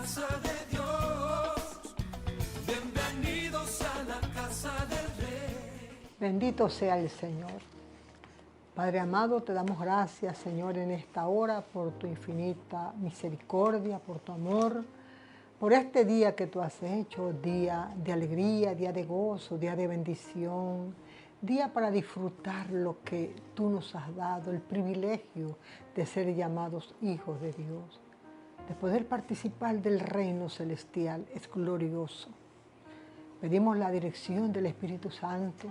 casa de Dios. Bienvenidos a la casa del Rey. Bendito sea el Señor. Padre amado, te damos gracias, Señor, en esta hora por tu infinita misericordia, por tu amor, por este día que tú has hecho, día de alegría, día de gozo, día de bendición, día para disfrutar lo que tú nos has dado, el privilegio de ser llamados hijos de Dios, de poder participar del reino celestial, es glorioso. Pedimos la dirección del Espíritu Santo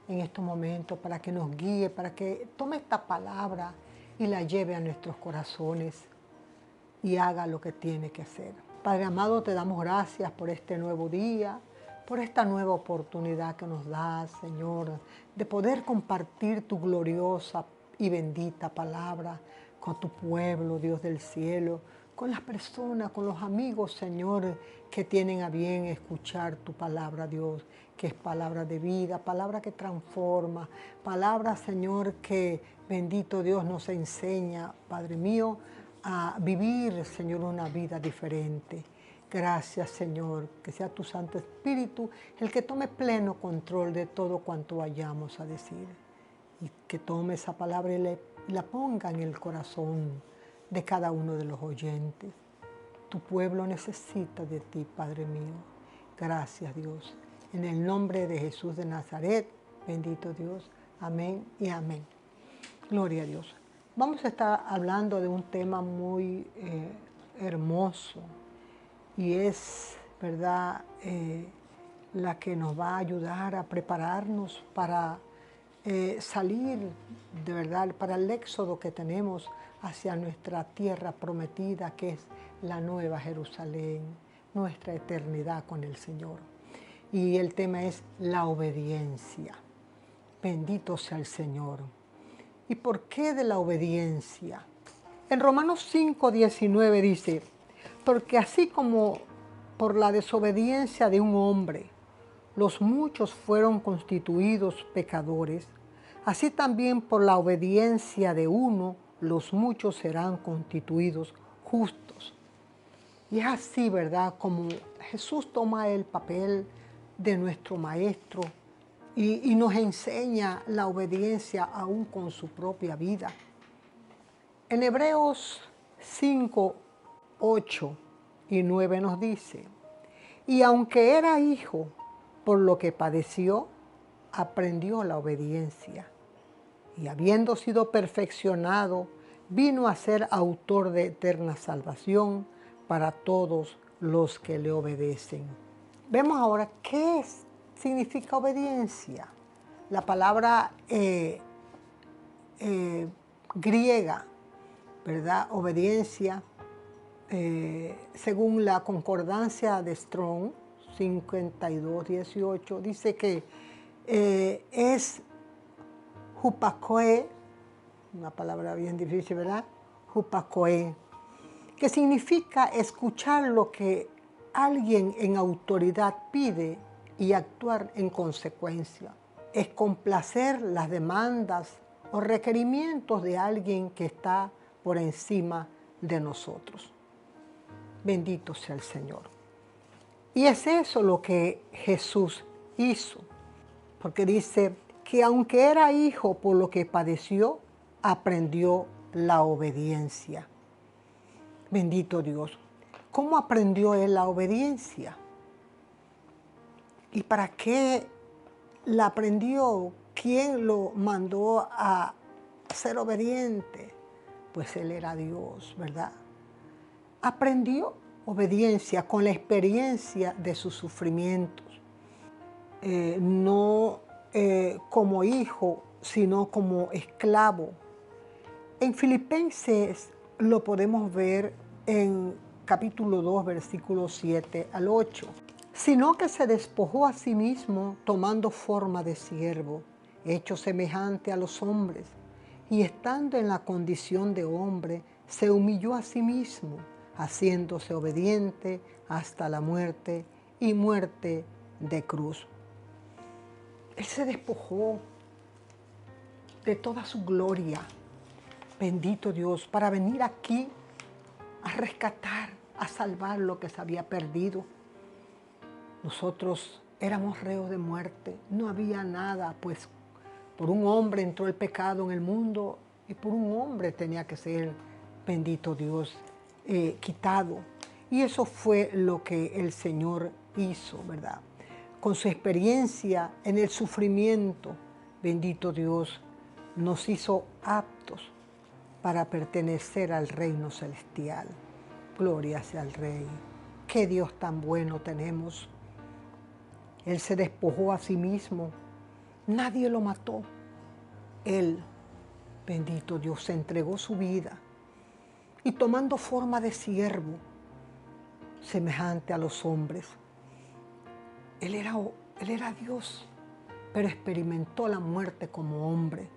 en estos momentos para que nos guíe, para que tome esta palabra y la lleve a nuestros corazones y haga lo que tiene que hacer. Padre amado, te damos gracias por este nuevo día, por esta nueva oportunidad que nos das, Señor, de poder compartir tu gloriosa y bendita palabra con tu pueblo, Dios del cielo, con las personas, con los amigos, Señor, que tienen a bien escuchar tu palabra, Dios, que es palabra de vida, palabra que transforma, palabra, Señor, que bendito Dios nos enseña, Padre mío, a vivir, Señor, una vida diferente. Gracias, Señor, que sea tu Santo Espíritu el que tome pleno control de todo cuanto vayamos a decir. Y que tome esa palabra y la ponga en el corazón de cada uno de los oyentes. Tu pueblo necesita de ti, Padre mío. Gracias, Dios. En el nombre de Jesús de Nazaret, bendito Dios. Amén y amén. Gloria a Dios. Vamos a estar hablando de un tema muy hermoso y es, ¿verdad?, la que nos va a ayudar a prepararnos para salir, de verdad, para el éxodo que tenemos hacia nuestra tierra prometida, que es la Nueva Jerusalén, nuestra eternidad con el Señor. Y el tema es la obediencia. Bendito sea el Señor. ¿Y por qué de la obediencia? En Romanos 5:19 dice, porque así como por la desobediencia de un hombre, los muchos fueron constituidos pecadores, así también por la obediencia de uno, los muchos serán constituidos justos. Y es así, ¿verdad?, como Jesús toma el papel de nuestro Maestro y nos enseña la obediencia aún con su propia vida. En Hebreos 5, 8 y 9 nos dice, y aunque era hijo, por lo que padeció, aprendió la obediencia. Y habiendo sido perfeccionado, vino a ser autor de eterna salvación para todos los que le obedecen. Vemos ahora qué significa obediencia. La palabra griega, ¿verdad? Obediencia, según la concordancia de Strong 52:18, dice que es hupakoe, una palabra bien difícil, ¿verdad? Hupakoe, que significa escuchar lo que alguien en autoridad pide y actuar en consecuencia. Es complacer las demandas o requerimientos de alguien que está por encima de nosotros. Bendito sea el Señor. Y es eso lo que Jesús hizo, porque dice que aunque era hijo, por lo que padeció, aprendió la obediencia. Bendito Dios. ¿Cómo aprendió él la obediencia? ¿Y para qué la aprendió? ¿Quién lo mandó a ser obediente? Pues él era Dios, ¿verdad? Aprendió obediencia con la experiencia de sus sufrimientos. No como hijo, sino como esclavo. En Filipenses lo podemos ver en capítulo 2, versículos 7 al 8. Sino que se despojó a sí mismo tomando forma de siervo, hecho semejante a los hombres, y estando en la condición de hombre, se humilló a sí mismo, haciéndose obediente hasta la muerte y muerte de cruz. Él se despojó de toda su gloria, bendito Dios, para venir aquí a rescatar a salvar lo que se había perdido. Nosotros éramos reos de muerte, no había nada, pues por un hombre entró el pecado en el mundo y por un hombre tenía que ser, bendito Dios, quitado. Y eso fue lo que el Señor hizo, ¿verdad? Con su experiencia en el sufrimiento, bendito Dios, nos hizo aptos para pertenecer al reino celestial. Gloria sea al Rey. Qué Dios tan bueno tenemos. Él se despojó a sí mismo. Nadie lo mató. Él, bendito Dios, se entregó su vida y tomando forma de siervo, semejante a los hombres. Él era Dios, pero experimentó la muerte como hombre.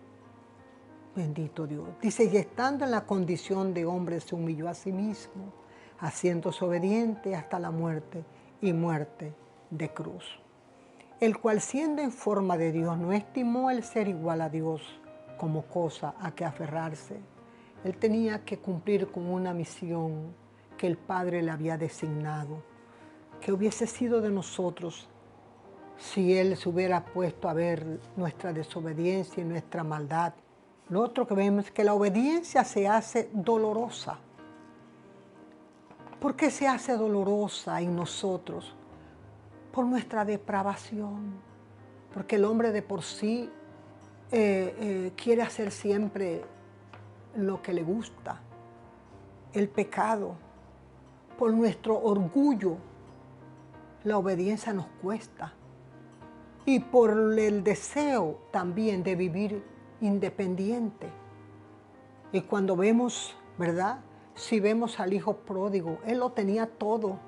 Bendito Dios. Dice, y estando en la condición de hombre, se humilló a sí mismo, haciéndose obediente hasta la muerte y muerte de cruz. El cual, siendo en forma de Dios, no estimó el ser igual a Dios como cosa a que aferrarse. Él tenía que cumplir con una misión que el Padre le había designado, que hubiese sido de nosotros si Él se hubiera puesto a ver nuestra desobediencia y nuestra maldad. Lo otro que vemos es que la obediencia se hace dolorosa. ¿Por qué se hace dolorosa en nosotros? Por nuestra depravación. Porque el hombre de por sí quiere hacer siempre lo que le gusta. El pecado, por nuestro orgullo, la obediencia nos cuesta. Y por el deseo también de vivir independiente. Y cuando vemos, ¿verdad? Si vemos al hijo pródigo, él lo tenía todo.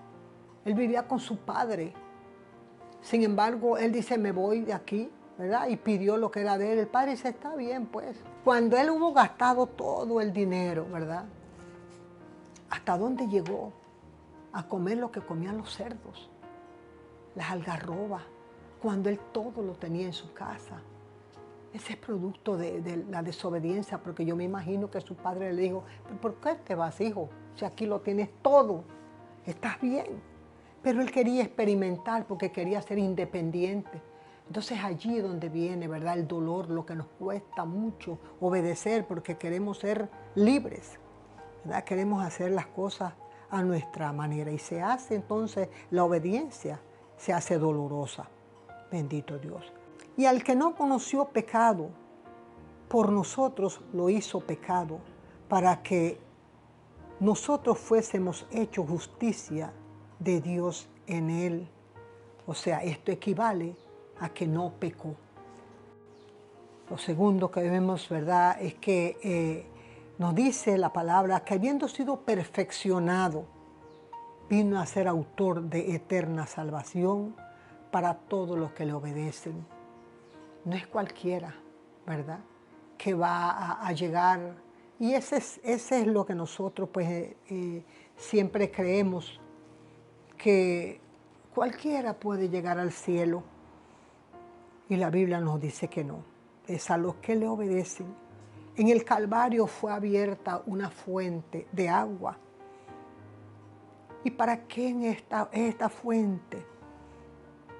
Él vivía con su padre. Sin embargo, él dice, me voy de aquí, ¿verdad? Y pidió lo que era de él. El padre dice, está bien, pues. Cuando él hubo gastado todo el dinero, ¿verdad? ¿Hasta dónde llegó? A comer lo que comían los cerdos, las algarrobas, cuando él todo lo tenía en su casa. Ese es producto de la desobediencia, porque yo me imagino que su padre le dijo, ¿por qué te vas, hijo? Si aquí lo tienes todo, estás bien. Pero él quería experimentar porque quería ser independiente. Entonces allí es donde viene, ¿verdad? El dolor, lo que nos cuesta mucho obedecer porque queremos ser libres, ¿verdad? Queremos hacer las cosas a nuestra manera y se hace entonces la obediencia, se hace dolorosa. Bendito Dios. Y al que no conoció pecado, por nosotros lo hizo pecado, para que nosotros fuésemos hechos justicia de Dios en él. O sea, esto equivale a que no pecó. Lo segundo que vemos, ¿verdad?, es que nos dice la palabra que habiendo sido perfeccionado, vino a ser autor de eterna salvación para todos los que le obedecen. No es cualquiera, ¿verdad?, que va a llegar. Y ese es lo que nosotros pues siempre creemos, que cualquiera puede llegar al cielo. Y la Biblia nos dice que no. Es a los que le obedecen. En el Calvario fue abierta una fuente de agua. ¿Y para qué en esta fuente?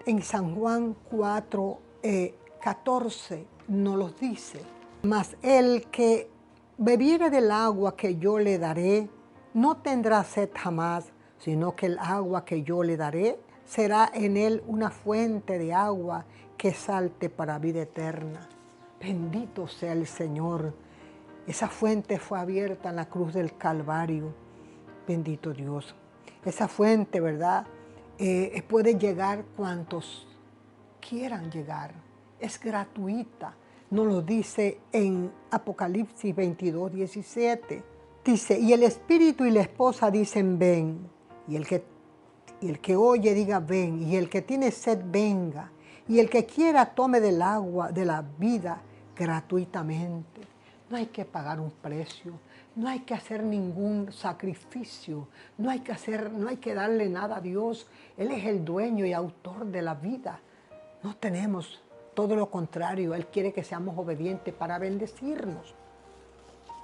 En San Juan 4:14 nos los dice. Mas el que bebiere del agua que yo le daré, no tendrá sed jamás, sino que el agua que yo le daré será en él una fuente de agua que salte para vida eterna. Bendito sea el Señor. Esa fuente fue abierta en la cruz del Calvario. Bendito Dios. Esa fuente, ¿verdad?, puede llegar cuantos quieran llegar. Es gratuita. Nos lo dice en Apocalipsis 22:17. Dice, y el Espíritu y la esposa dicen, ven. Y el que oye diga, ven. Y el que tiene sed, venga. Y el que quiera tome del agua de la vida gratuitamente. No hay que pagar un precio. No hay que hacer ningún sacrificio. No hay que darle nada a Dios. Él es el dueño y autor de la vida. No tenemos, todo lo contrario. Él quiere que seamos obedientes para bendecirnos,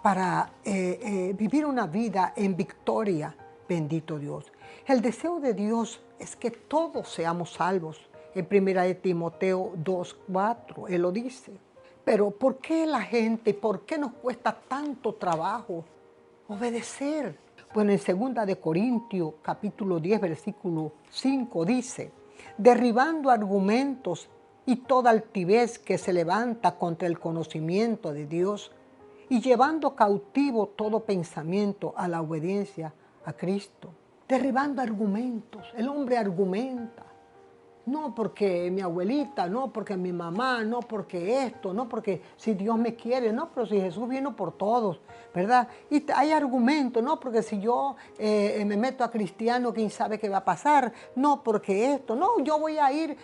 para vivir una vida en victoria. Bendito Dios. El deseo de Dios es que todos seamos salvos. En 1 de Timoteo 2:4, Él lo dice. Pero ¿por qué la gente, por qué nos cuesta tanto trabajo obedecer? Bueno, en 2 de Corintios, capítulo 10, versículo 5, dice, derribando argumentos y toda altivez que se levanta contra el conocimiento de Dios y llevando cautivo todo pensamiento a la obediencia a Cristo. Derribando argumentos. El hombre argumenta. No porque mi abuelita, no porque mi mamá, no porque esto, no porque si Dios me quiere, no, pero si Jesús vino por todos, ¿verdad? Y hay argumentos, no porque si yo me meto a cristiano, ¿quién sabe qué va a pasar? No porque esto, no, yo voy a ir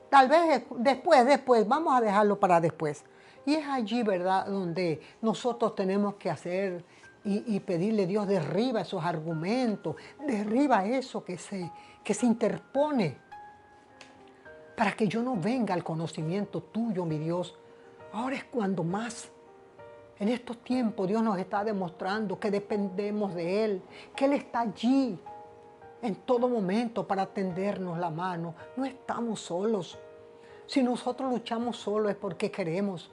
tal vez después, vamos a dejarlo para después. Y es allí, ¿verdad?, donde nosotros tenemos que hacer y pedirle a Dios, derriba esos argumentos, derriba eso que se interpone para que yo no venga al conocimiento tuyo, mi Dios. Ahora es cuando más. En estos tiempos Dios nos está demostrando que dependemos de Él, que Él está allí en todo momento para tendernos la mano. No estamos solos. Si nosotros luchamos solos es porque queremos.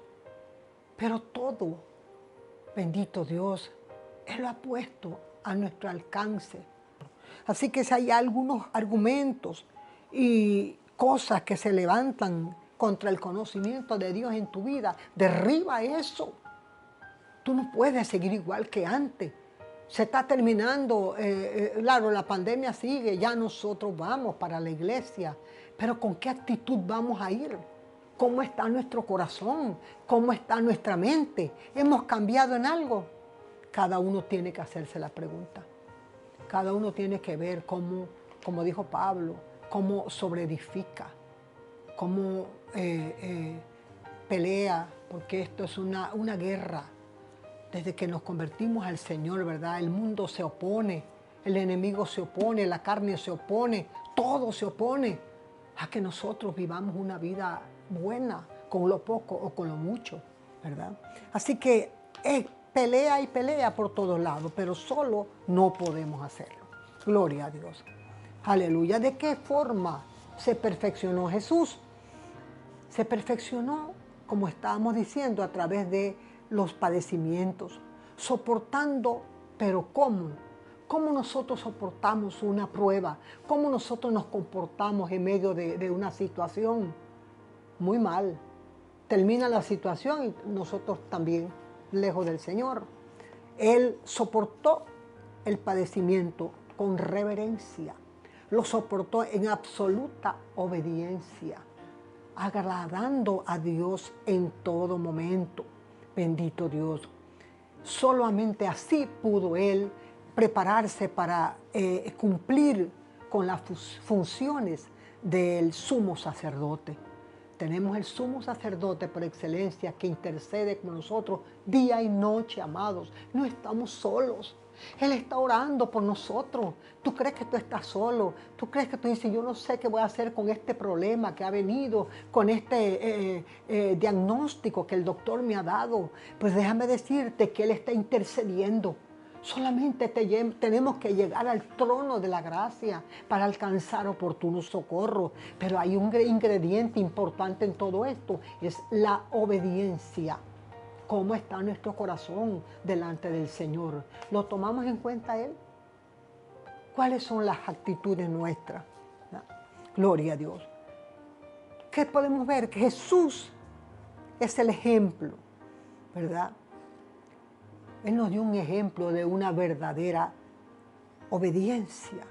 Pero todo, bendito Dios, Él lo ha puesto a nuestro alcance. Así que si hay algunos argumentos y cosas que se levantan contra el conocimiento de Dios en tu vida, derriba eso. Tú no puedes seguir igual que antes. Se está terminando, claro, la pandemia sigue, ya nosotros vamos para la iglesia, pero ¿con qué actitud vamos a ir? ¿Cómo está nuestro corazón? ¿Cómo está nuestra mente? ¿Hemos cambiado en algo? Cada uno tiene que hacerse la pregunta. Cada uno tiene que ver cómo, como dijo Pablo, cómo sobreedifica, cómo pelea, porque esto es una guerra. Desde que nos convertimos al Señor, ¿verdad? El mundo se opone, el enemigo se opone, la carne se opone, todo se opone a que nosotros vivamos una vida buena, con lo poco o con lo mucho, ¿verdad? Así que pelea y pelea por todos lados, pero solo no podemos hacerlo. Gloria a Dios. Aleluya. ¿De qué forma se perfeccionó Jesús? Se perfeccionó, como estábamos diciendo, a través de los padecimientos, soportando, pero ¿cómo? ¿Cómo nosotros soportamos una prueba? ¿Cómo nosotros nos comportamos en medio de una situación? Muy mal. Termina la situación y nosotros también lejos del Señor. Él soportó el padecimiento con reverencia. Lo soportó en absoluta obediencia, agradando a Dios en todo momento. Bendito Dios. Solamente así pudo Él prepararse para cumplir con las funciones del sumo sacerdote. Tenemos el sumo sacerdote por excelencia que intercede con nosotros día y noche, amados. No estamos solos. Él está orando por nosotros. ¿Tú crees que tú estás solo? ¿Tú crees que tú dices, yo no sé qué voy a hacer con este problema que ha venido, con este diagnóstico que el doctor me ha dado? Pues déjame decirte que Él está intercediendo. Solamente tenemos que llegar al trono de la gracia para alcanzar oportuno socorro. Pero hay un ingrediente importante en todo esto, es la obediencia. ¿Cómo está nuestro corazón delante del Señor? ¿Lo tomamos en cuenta Él? ¿Cuáles son las actitudes nuestras? Gloria a Dios. ¿Qué podemos ver? Que Jesús es el ejemplo, ¿verdad? Él nos dio un ejemplo de una verdadera obediencia,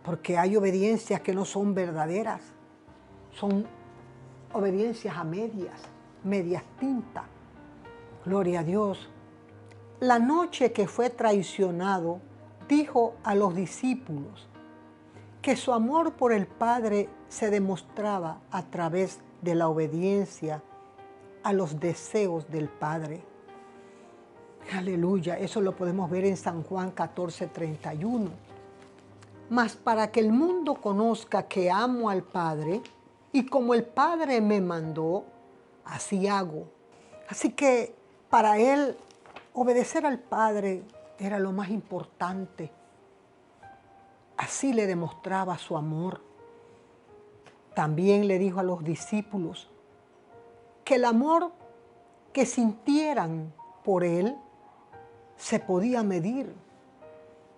porque hay obediencias que no son verdaderas, son obediencias a medias tintas. Gloria a Dios. La noche que fue traicionado, dijo a los discípulos que su amor por el Padre se demostraba a través de la obediencia a los deseos del Padre. Aleluya, eso lo podemos ver en San Juan 14:31. Mas para que el mundo conozca que amo al Padre, y como el Padre me mandó, así hago. Así que para él, obedecer al Padre era lo más importante. Así le demostraba su amor. También le dijo a los discípulos que el amor que sintieran por él se podía medir.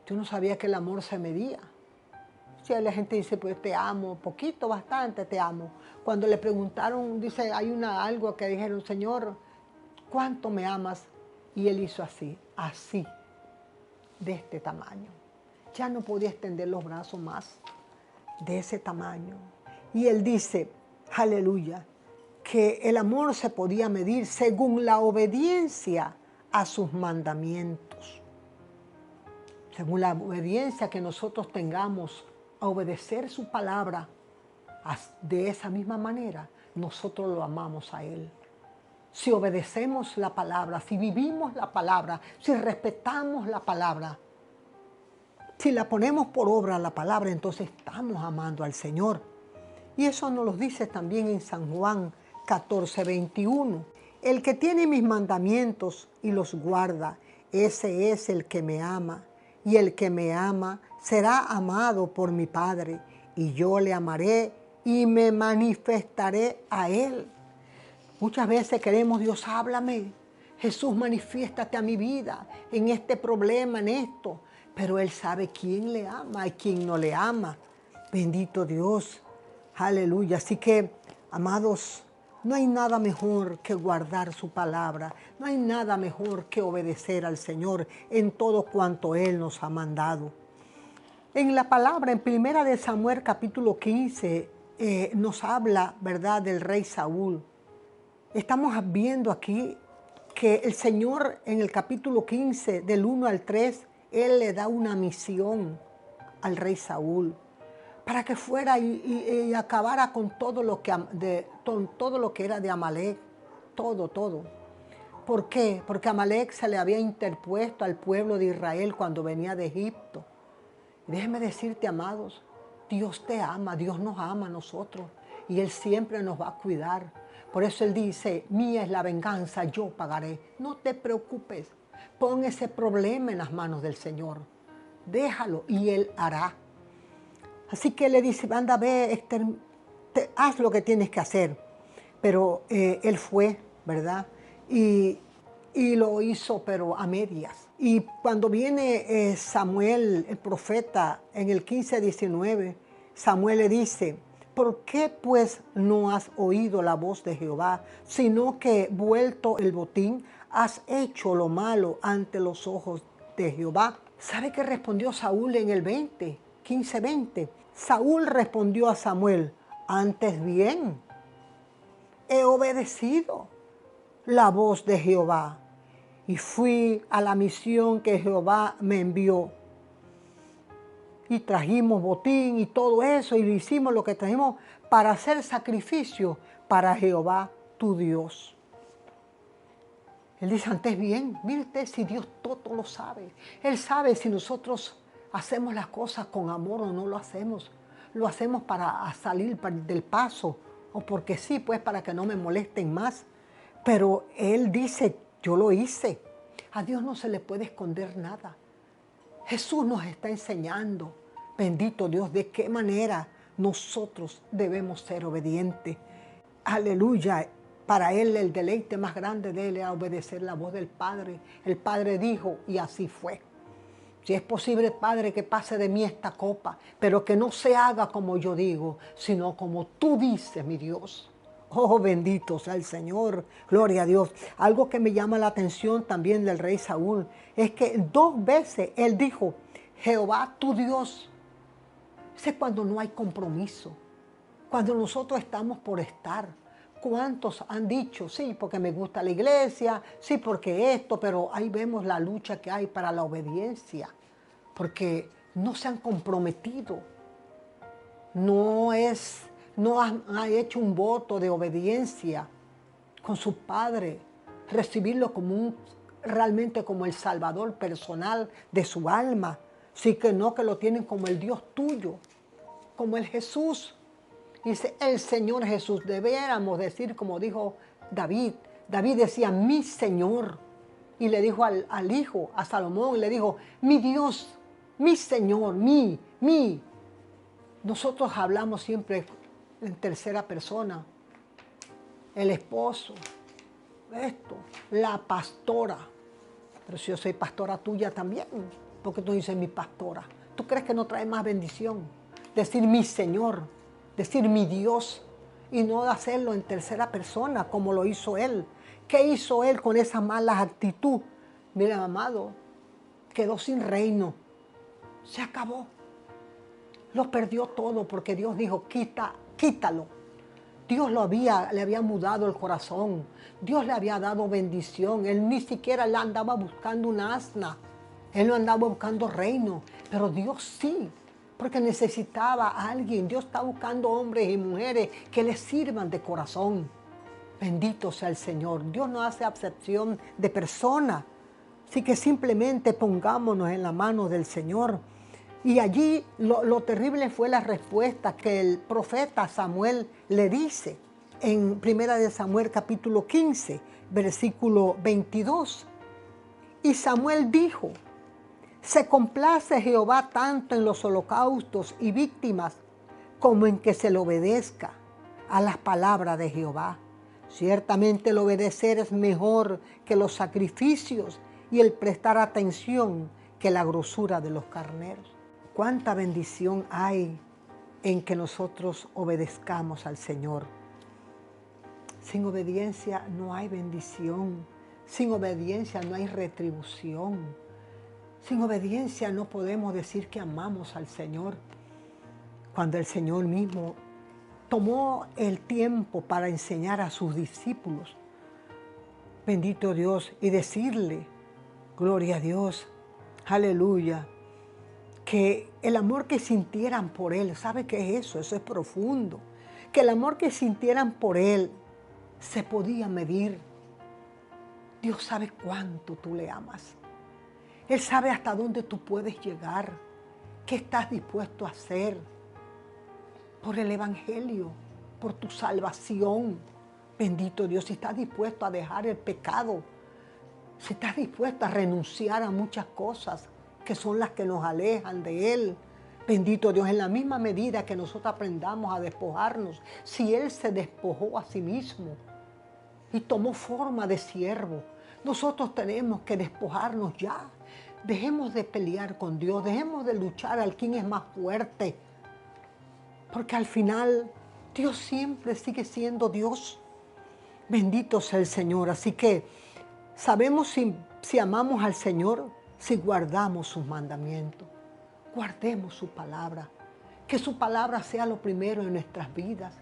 Yo no sabía que el amor se medía. Si la gente dice, pues te amo, poquito, bastante te amo. Cuando le preguntaron, dice, hay algo que dijeron, Señor, ¿cuánto me amas? Y él hizo así, de este tamaño. Ya no podía extender los brazos más, de ese tamaño. Y él dice, aleluya, que el amor se podía medir según la obediencia a sus mandamientos. Según la obediencia que nosotros tengamos a obedecer su palabra, de esa misma manera nosotros lo amamos a Él. Si obedecemos la palabra, si vivimos la palabra, si respetamos la palabra, si la ponemos por obra la palabra, entonces estamos amando al Señor. Y eso nos lo dice también en San Juan 14:21. El que tiene mis mandamientos y los guarda, ese es el que me ama. Y el que me ama será amado por mi Padre, y yo le amaré y me manifestaré a él. Muchas veces queremos, Dios, háblame. Jesús, manifiéstate a mi vida, en este problema, en esto. Pero Él sabe quién le ama y quién no le ama. Bendito Dios. Aleluya. Así que, amados, no hay nada mejor que guardar su palabra. No hay nada mejor que obedecer al Señor en todo cuanto Él nos ha mandado. En la palabra, en 1 de Samuel capítulo 15, nos habla, ¿verdad?, del rey Saúl. Estamos viendo aquí que el Señor en el capítulo 15, del 1 al 3, Él le da una misión al rey Saúl para que fuera y acabara con todo lo que era de Amalek, todo. ¿Por qué? Porque Amalek se le había interpuesto al pueblo de Israel cuando venía de Egipto. Déjeme decirte, amados, Dios te ama, Dios nos ama a nosotros y Él siempre nos va a cuidar. Por eso Él dice, mía es la venganza, yo pagaré. No te preocupes, pon ese problema en las manos del Señor. Déjalo y Él hará. Así que le dice, anda, ve, haz lo que tienes que hacer. Pero él fue, ¿verdad? Y lo hizo, pero a medias. Y cuando viene Samuel, el profeta, en el 15:19, Samuel le dice, ¿por qué pues no has oído la voz de Jehová, sino que vuelto el botín, has hecho lo malo ante los ojos de Jehová? ¿Sabe qué respondió Saúl en el 15:20? Saúl respondió a Samuel, antes bien, he obedecido la voz de Jehová y fui a la misión que Jehová me envió. Y trajimos botín y todo eso y hicimos lo que trajimos para hacer sacrificio para Jehová tu Dios. Él dice, antes bien, mire usted si Dios todo lo sabe. Él sabe si nosotros hacemos las cosas con amor o no lo hacemos. Lo hacemos para salir del paso o porque sí, pues para que no me molesten más. Pero Él dice, yo lo hice. A Dios no se le puede esconder nada. Jesús nos está enseñando, bendito Dios, de qué manera nosotros debemos ser obedientes. Aleluya. Para Él el deleite más grande de Él era obedecer la voz del Padre. El Padre dijo y así fue. Si es posible, Padre, que pase de mí esta copa, pero que no se haga como yo digo, sino como tú dices, mi Dios. Oh, bendito sea el Señor, gloria a Dios. Algo que me llama la atención también del rey Saúl es que 2 veces él dijo, Jehová tu Dios. Ese es cuando no hay compromiso, cuando nosotros estamos por estar. ¿Cuántos han dicho, sí, porque me gusta la iglesia, sí, porque esto, pero ahí vemos la lucha que hay para la obediencia, porque no se han comprometido, no ha hecho un voto de obediencia con su Padre, recibirlo realmente como el Salvador personal de su alma, sí que no que lo tienen como el Dios tuyo, como el Jesús. Dice, el Señor Jesús, debiéramos decir como dijo David. David decía, mi Señor. Y le dijo al hijo, a Salomón, le dijo, mi Dios. mi Señor, mi. Nosotros hablamos siempre en tercera persona. El esposo, esto, la pastora. Pero si yo soy pastora tuya también, ¿por qué tú dices mi pastora? ¿Tú crees que no trae más bendición? Decir mi Señor, decir mi Dios, y no hacerlo en tercera persona como lo hizo él. ¿Qué hizo él con esa mala actitud? Mira, amado, quedó sin reino. Se acabó. Lo perdió todo porque Dios dijo, quítalo. Dios le había mudado el corazón. Dios le había dado bendición. Él ni siquiera le andaba buscando un asna. Él no andaba buscando reino. Pero Dios sí, porque necesitaba a alguien. Dios está buscando hombres y mujeres que le sirvan de corazón. Bendito sea el Señor. Dios no hace acepción de persona. Así que simplemente pongámonos en la mano del Señor. Y allí lo terrible fue la respuesta que el profeta Samuel le dice en 1 Samuel capítulo 15, versículo 22. Y Samuel dijo, se complace Jehová tanto en los holocaustos y víctimas como en que se le obedezca a las palabras de Jehová. Ciertamente el obedecer es mejor que los sacrificios y el prestar atención que la grosura de los carneros. Cuánta bendición hay en que nosotros obedezcamos al Señor. Sin obediencia no hay bendición. Sin obediencia no hay retribución. Sin obediencia no podemos decir que amamos al Señor. Cuando el Señor mismo tomó el tiempo para enseñar a sus discípulos, bendito Dios, y decirle, gloria a Dios, aleluya, que el amor que sintieran por Él, ¿sabe qué es eso? Eso es profundo. Que el amor que sintieran por Él se podía medir. Dios sabe cuánto tú le amas. Él sabe hasta dónde tú puedes llegar, qué estás dispuesto a hacer por el Evangelio, por tu salvación. Bendito Dios, si estás dispuesto a dejar el pecado, si estás dispuesto a renunciar a muchas cosas que son las que nos alejan de Él. Bendito Dios, en la misma medida que nosotros aprendamos a despojarnos, si Él se despojó a sí mismo y tomó forma de siervo, nosotros tenemos que despojarnos ya. Dejemos de pelear con Dios, dejemos de luchar al quien es más fuerte, porque al final Dios siempre sigue siendo Dios. Bendito sea el Señor. Así que sabemos si amamos al Señor, si guardamos sus mandamientos, guardemos su palabra, que su palabra sea lo primero en nuestras vidas.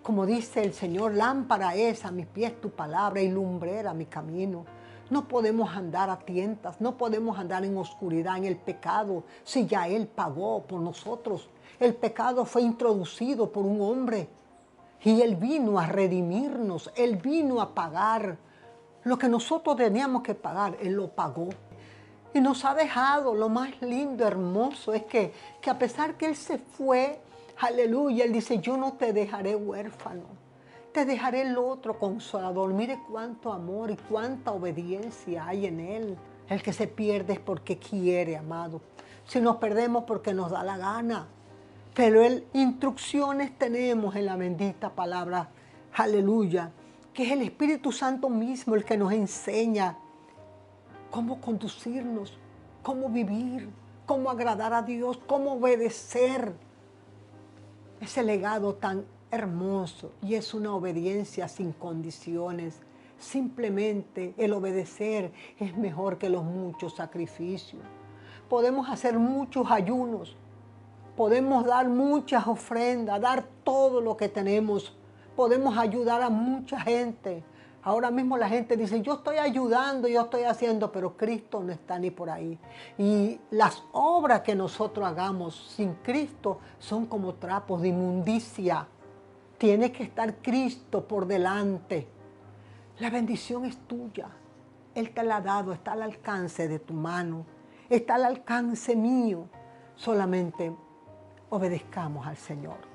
Como dice el Señor, lámpara es a mis pies tu palabra y lumbrera mi camino. No podemos andar a tientas, no podemos andar en oscuridad, en el pecado, si ya Él pagó por nosotros. El pecado fue introducido por un hombre y Él vino a redimirnos, Él vino a pagar lo que nosotros teníamos que pagar, Él lo pagó. Y nos ha dejado, lo más lindo, hermoso, es que a pesar que Él se fue, aleluya, Él dice, yo no te dejaré huérfano, te dejaré el otro consolador. Mire cuánto amor y cuánta obediencia hay en Él. El que se pierde es porque quiere, amado. Si nos perdemos porque nos da la gana. Pero instrucciones tenemos en la bendita palabra, aleluya, que es el Espíritu Santo mismo el que nos enseña cómo conducirnos, cómo vivir, cómo agradar a Dios, cómo obedecer. Ese legado tan hermoso y es una obediencia sin condiciones. Simplemente el obedecer es mejor que los muchos sacrificios. Podemos hacer muchos ayunos, podemos dar muchas ofrendas, dar todo lo que tenemos. Podemos ayudar a mucha gente. Ahora mismo la gente dice, yo estoy ayudando, yo estoy haciendo, pero Cristo no está ni por ahí. Y las obras que nosotros hagamos sin Cristo son como trapos de inmundicia. Tiene que estar Cristo por delante. La bendición es tuya. Él te la ha dado, está al alcance de tu mano, está al alcance mío. Solamente obedezcamos al Señor.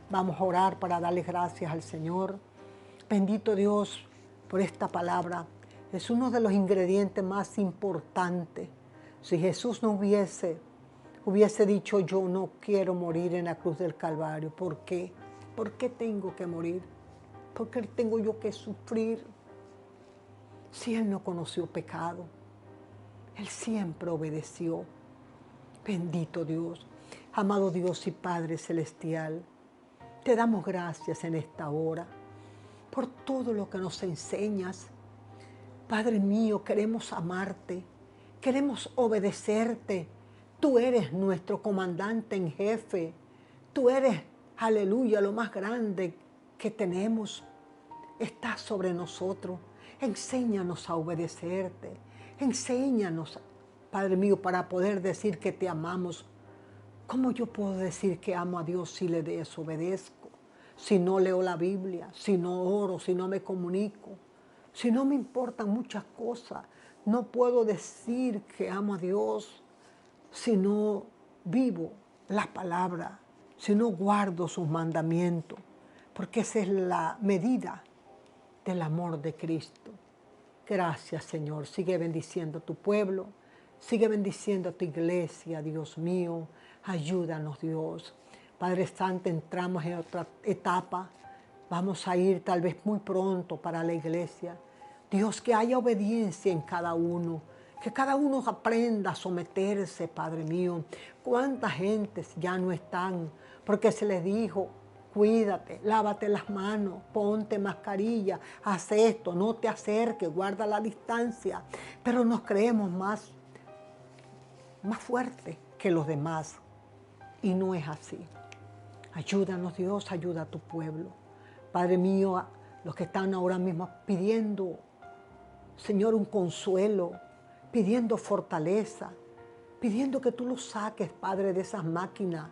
Vamos a orar para darle gracias al Señor. Bendito Dios por esta palabra. Es uno de los ingredientes más importantes. Si Jesús no hubiese hubiese dicho, yo no quiero morir en la cruz del Calvario. ¿Por qué? ¿Por qué tengo que morir? ¿Por qué tengo yo que sufrir? Si Él no conoció pecado, Él siempre obedeció. Bendito Dios, amado Dios y Padre Celestial, te damos gracias en esta hora por todo lo que nos enseñas. Padre mío, queremos amarte, queremos obedecerte. Tú eres nuestro comandante en jefe. Tú eres, aleluya, lo más grande que tenemos. Estás sobre nosotros. Enséñanos a obedecerte. Enséñanos, Padre mío, para poder decir que te amamos. ¿Cómo yo puedo decir que amo a Dios si le desobedezco? Si no leo la Biblia, si no oro, si no me comunico, si no me importan muchas cosas. No puedo decir que amo a Dios si no vivo la palabra, si no guardo sus mandamientos, porque esa es la medida del amor de Cristo. Gracias, Señor. Sigue bendiciendo a tu pueblo, sigue bendiciendo a tu iglesia, Dios mío. Ayúdanos, Dios. Padre Santo, entramos en otra etapa. Vamos a ir tal vez muy pronto para la iglesia. Dios, que haya obediencia en cada uno. Que cada uno aprenda a someterse, Padre mío. ¿Cuánta gente ya no están? Porque se les dijo, cuídate, lávate las manos, ponte mascarilla, haz esto, no te acerques, guarda la distancia. Pero nos creemos más fuertes que los demás. Y no es así. Ayúdanos, Dios, ayuda a tu pueblo. Padre mío, a los que están ahora mismo pidiendo, Señor, un consuelo, pidiendo fortaleza, pidiendo que tú los saques, Padre, de esas máquinas,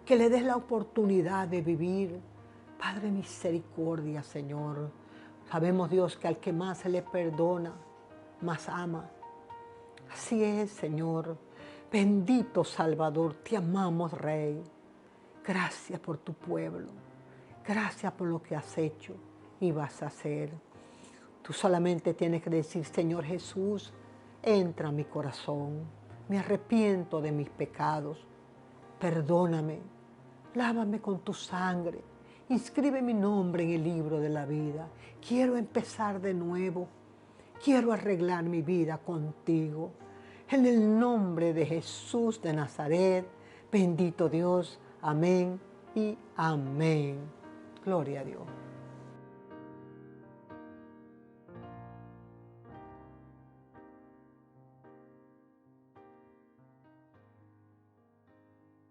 que le des la oportunidad de vivir. Padre, misericordia, Señor. Sabemos, Dios, que al que más se le perdona, más ama. Así es, Señor. Bendito Salvador, te amamos, Rey. Gracias por tu pueblo. Gracias por lo que has hecho y vas a hacer. Tú solamente tienes que decir, Señor Jesús, entra a mi corazón. Me arrepiento de mis pecados. Perdóname. Lávame con tu sangre. Inscribe mi nombre en el libro de la vida. Quiero empezar de nuevo. Quiero arreglar mi vida contigo. En el nombre de Jesús de Nazaret, bendito Dios. Amén y amén. Gloria a Dios.